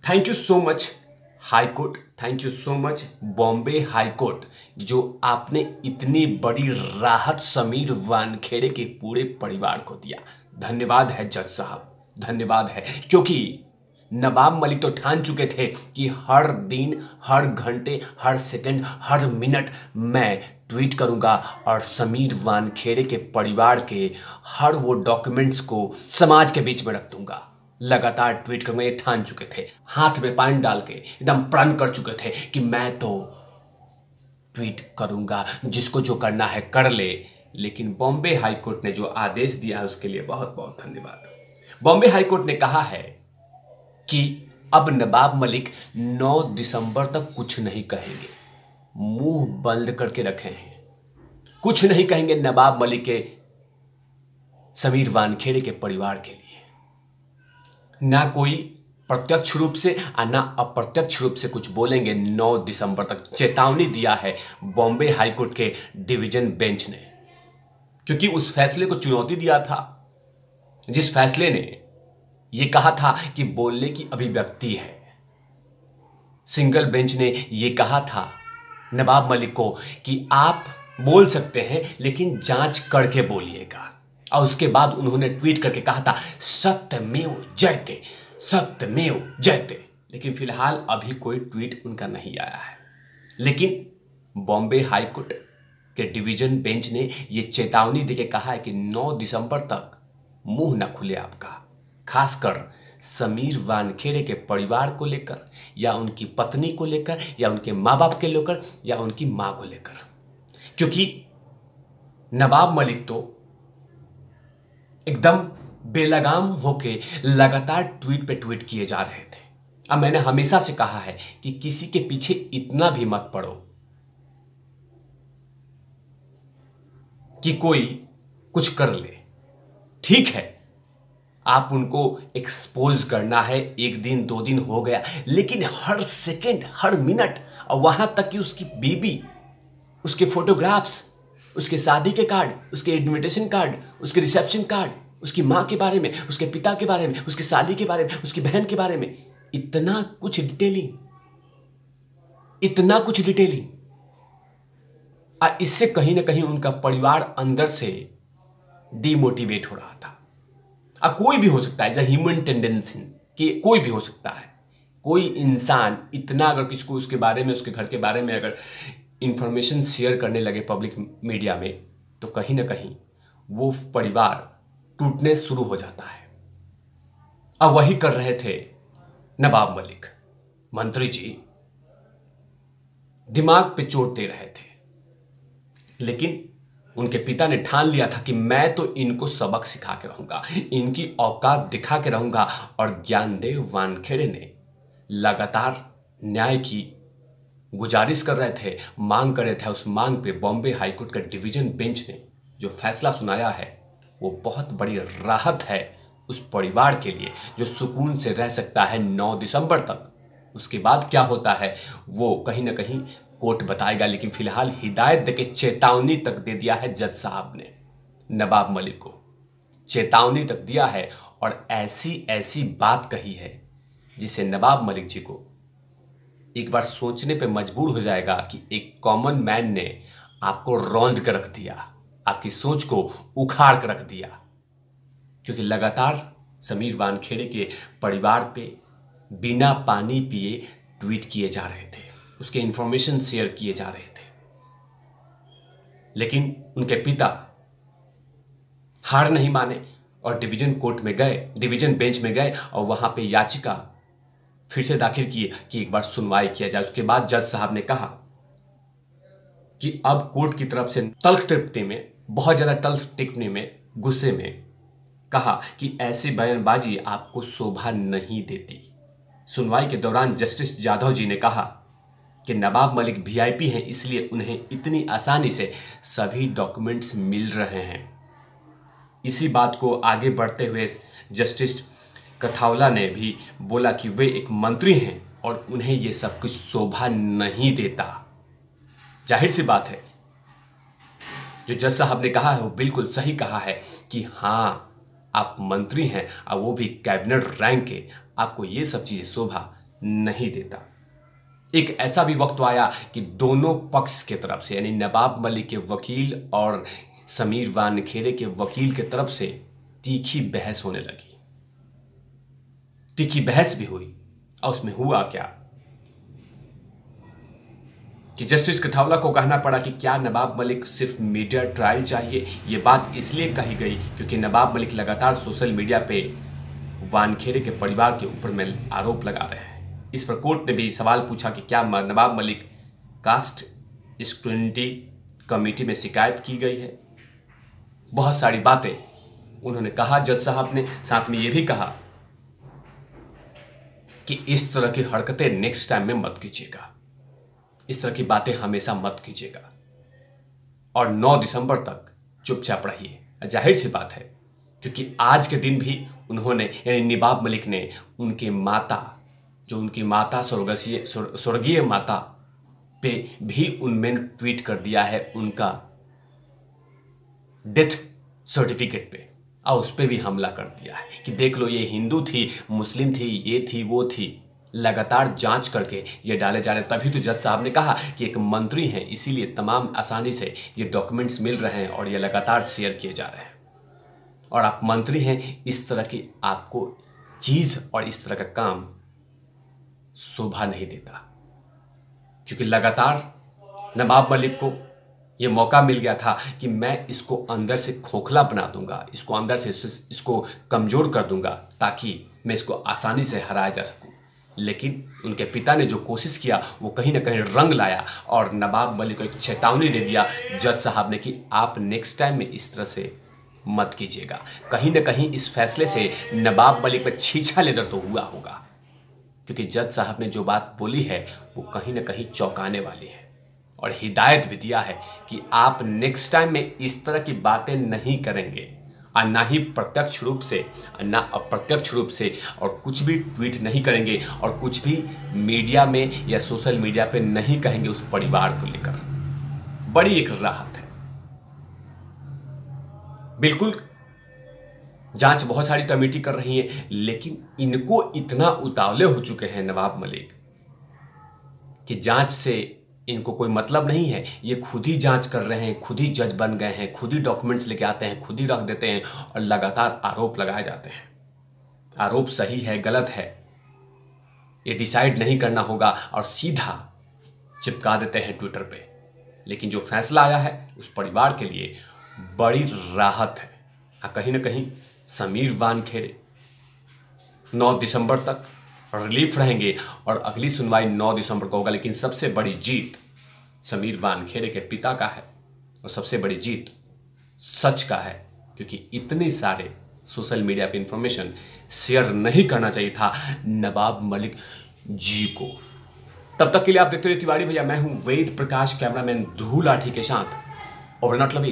Thank you so much high court, thank you so much Bombay high court, जो आपने इतनी बड़ी राहत समीर वानखेड़े के पूरे परिवार को दिया। धन्यवाद है जज साहब, धन्यवाद है। क्योंकि नवाब मलिक तो ठान चुके थे कि हर दिन, हर घंटे, हर सेकंड, हर मिनट मैं ट्वीट करूंगा और समीर वानखेड़े के परिवार के हर वो डॉक्यूमेंट्स को समाज के बीच में रख दूंगा। लगातार ट्वीट करूंगा, ये ठान चुके थे, हाथ में पानी डाल के एकदम प्रण कर चुके थे कि मैं तो ट्वीट करूंगा, जिसको जो करना है कर ले। लेकिन बॉम्बे हाई कोर्ट ने जो आदेश दिया है उसके लिए बहुत बहुत धन्यवाद। बॉम्बे हाई कोर्ट ने कहा है कि अब नवाब मलिक 9 दिसंबर तक कुछ नहीं कहेंगे, मुंह बंद करके रखे हैं, कुछ नहीं कहेंगे नवाब मलिक के समीर वानखेड़े के परिवार के लिए। ना कोई प्रत्यक्ष रूप से और ना अप्रत्यक्ष रूप से कुछ बोलेंगे 9 दिसंबर तक, चेतावनी दिया है बॉम्बे हाई कोर्ट के डिवीजन बेंच ने। क्योंकि उस फैसले को चुनौती दिया था, जिस फैसले ने यह कहा था कि बोलने की अभिव्यक्ति है। सिंगल बेंच ने यह कहा था नवाब मलिक को कि आप बोल सकते हैं लेकिन जांच करके बोलिएगा। और उसके बाद उन्होंने ट्वीट करके कहा था सत्यमेव जयते, सत्यमेव जयते। लेकिन फिलहाल अभी कोई ट्वीट उनका नहीं आया है। लेकिन बॉम्बे हाई कोर्ट के डिवीजन बेंच ने यह चेतावनी देके कहा है कि 9 दिसंबर तक मुंह न खुले आपका, खासकर समीर वानखेड़े के परिवार को लेकर या उनकी पत्नी को लेकर या उनके माँ बाप के लेकर या उनकी माँ को लेकर। क्योंकि नवाब मलिक तो एकदम बेलगाम होके लगातार ट्वीट पे ट्वीट किए जा रहे थे। अब मैंने हमेशा से कहा है कि किसी के पीछे इतना भी मत पड़ो कि कोई कुछ कर ले। ठीक है, आप उनको एक्सपोज करना है, एक दिन 2 दिन हो गया, लेकिन हर सेकंड, हर मिनट, और वहां तक कि उसकी बीबी, उसके फोटोग्राफ्स, उसके शादी के कार्ड, उसके इनविटेशन कार्ड, उसके रिसेप्शन कार्ड, उसकी माँ के बारे में, उसके पिता के बारे में, उसके साली के बारे में, उसकी बहन के बारे में, इतना कुछ डिटेलिंग, इतना कुछ डिटेलिंग। और इससे कहीं ना कहीं उनका परिवार अंदर से डिमोटिवेट हो रहा था। अब कोई भी हो सकता है, ह्यूमन टेंडेंसी कि कोई भी हो सकता है। कोई इंसान इतना अगर किसको उसके बारे में, उसके घर के बारे में अगर इंफॉर्मेशन शेयर करने लगे पब्लिक मीडिया में, तो कहीं ना कहीं वो परिवार टूटने शुरू हो जाता है। अब वही कर रहे थे नवाब मलिक। मंत्री जी दिमाग पे चोट दे रहे थे, लेकिन उनके पिता ने ठान लिया था कि मैं तो इनको सबक सिखा के रहूंगा, इनकी औकात दिखा के रहूंगा। और ज्ञानदेव वानखेड़े ने लगातार न्याय की गुजारिश कर रहे थे, मांग कर रहे थे। उस मांग पे बॉम्बे हाईकोर्ट का डिवीजन बेंच ने जो फैसला सुनाया है वो बहुत बड़ी राहत है उस परिवार के लिए, जो सुकून से रह सकता है 9 दिसंबर तक। उसके बाद क्या होता है वो कहीं ना कहीं कोर्ट बताएगा। लेकिन फिलहाल हिदायत देके चेतावनी तक दे दिया है जज साहब ने, नवाब मलिक को चेतावनी तक दिया है। और ऐसी ऐसी बात कही है जिसे नवाब मलिक जी को एक बार सोचने पे मजबूर हो जाएगा कि एक कॉमन मैन ने आपको रौंद कर रख दिया, आपकी सोच को उखाड़ कर रख दिया। क्योंकि लगातार समीर वानखेड़े के परिवार पे बिना पानी पिए ट्वीट किए जा रहे थे, उसके इंफॉर्मेशन शेयर किए जा रहे थे। लेकिन उनके पिता हार नहीं माने और डिवीजन कोर्ट में गए, डिवीजन बेंच में गए और वहां पे याचिका फिर से दाखिल किए कि एक बार सुनवाई किया जाए। उसके बाद जज साहब ने कहा कि अब कोर्ट की तरफ से तल्ख तृप्ति में, बहुत ज्यादा तल्ख टिप्पणी में, गुस्से में कहा कि ऐसी बयानबाजी आपको शोभा नहीं देती। सुनवाई के दौरान जस्टिस जाधव जी ने कहा कि नवाब मलिक वीआईपी हैं, इसलिए उन्हें इतनी आसानी से सभी डॉक्यूमेंट्स मिल रहे हैं। इसी बात को आगे बढ़ते हुए जस्टिस कथावला ने भी बोला कि वे एक मंत्री हैं और उन्हें यह सब कुछ शोभा नहीं देता। जाहिर सी बात है, जो जज साहब ने कहा है वो बिल्कुल सही कहा है कि हाँ, आप मंत्री हैं और वो भी कैबिनेट रैंक के, आपको ये सब चीजें शोभा नहीं देता। एक ऐसा भी वक्त आया कि दोनों पक्ष के तरफ से, यानी नवाब मलिक के वकील और समीर वानखेड़े के वकील के तरफ से तीखी बहस होने लगी। तीखी बहस भी हुई और उसमें हुआ क्या कि जस्टिस कठावला को कहना पड़ा कि क्या नवाब मलिक सिर्फ मीडिया ट्रायल चाहिए। यह बात इसलिए कही गई क्योंकि नवाब मलिक लगातार सोशल मीडिया पे वानखेड़े के परिवार के ऊपर में आरोप लगा रहे हैं। इस पर कोर्ट ने भी सवाल पूछा कि क्या Nawab Malik cast scrutiny committee में शिकायत की गई है। बहुत सारी बातें उन्होंने कहा जज साहब ने। साथ में यह भी कहा कि इस तरह की हरकतें नेक्स्ट टाइम में मत कीजिएगा, इस तरह की बातें हमेशा मत कीजिएगा और 9 दिसंबर तक चुपचाप रहिए। जाहिर सी बात है क्योंकि आज के दिन भी उन्होंने, यानी नवाब मलिक ने उनके माता, जो उनकी माता स्वर्गीय माता पे भी उनमें ट्वीट कर दिया है उनका डेथ सर्टिफिकेट पे, और उस पर भी हमला कर दिया है कि देख लो ये हिंदू थी, मुस्लिम थी, ये थी, वो थी। लगातार जांच करके ये डाले जा रहे हैं। तभी तो जज साहब ने कहा कि एक मंत्री हैं, इसीलिए तमाम आसानी से ये डॉक्यूमेंट्स मिल रहे हैं और ये लगातार शेयर किए जा रहे हैं। और आप मंत्री हैं, इस तरह की आपको चीज और इस तरह का काम शोभा नहीं देता, क्योंकि लगातार नवाब मलिक को ये मौका मिल गया था कि मैं इसको अंदर से खोखला बना दूंगा, इसको अंदर से इसको कमजोर कर दूंगा ताकि मैं इसको आसानी से हराया जा सकूं। लेकिन उनके पिता ने जो कोशिश किया वो कहीं ना कहीं रंग लाया और नवाब मलिक को एक चेतावनी दे दिया जज साहब ने कि आप नेक्स्ट टाइम में इस तरह से मत कीजिएगा। कहीं ना कहीं इस फैसले से नवाब मलिक में छीछा लेदर तो हुआ होगा, क्योंकि जज साहब ने जो बात बोली है वो कहीं ना कहीं चौंकाने वाली है और हिदायत भी दिया है कि आप नेक्स्ट टाइम में इस तरह की बातें नहीं करेंगे और ना ही प्रत्यक्ष रूप से ना अप्रत्यक्ष रूप से, और कुछ भी ट्वीट नहीं करेंगे और कुछ भी मीडिया में या सोशल मीडिया पे नहीं कहेंगे उस परिवार को लेकर। बड़ी एक राहत है। बिल्कुल जांच बहुत सारी कमेटी कर रही है, लेकिन इनको इतना उतावले हो चुके हैं नवाब मलिक कि जांच से इनको कोई मतलब नहीं है। ये खुद ही जांच कर रहे हैं, खुद ही जज बन गए हैं, खुद ही डॉक्यूमेंट्स लेके आते हैं, खुद ही रख देते हैं और लगातार आरोप लगाए जाते हैं। आरोप सही है गलत है ये डिसाइड नहीं करना होगा और सीधा चिपका देते हैं ट्विटर पे। लेकिन जो फैसला आया है उस परिवार के लिए बड़ी राहत है। कहीं ना कहीं समीर वानखेड़े 9 दिसंबर तक रिलीफ रहेंगे और अगली सुनवाई 9 दिसंबर को होगा। लेकिन सबसे बड़ी जीत समीर वानखेड़े के पिता का है और सबसे बड़ी जीत सच का है, क्योंकि इतने सारे सोशल मीडिया पे इंफॉर्मेशन शेयर नहीं करना चाहिए था नवाब मलिक जी को। तब तक के लिए आप देखते रहिए तिवारी भैया। मैं हूं वेद प्रकाश, कैमरामैन ध्रुव लाठी के साथ। Over not lovies.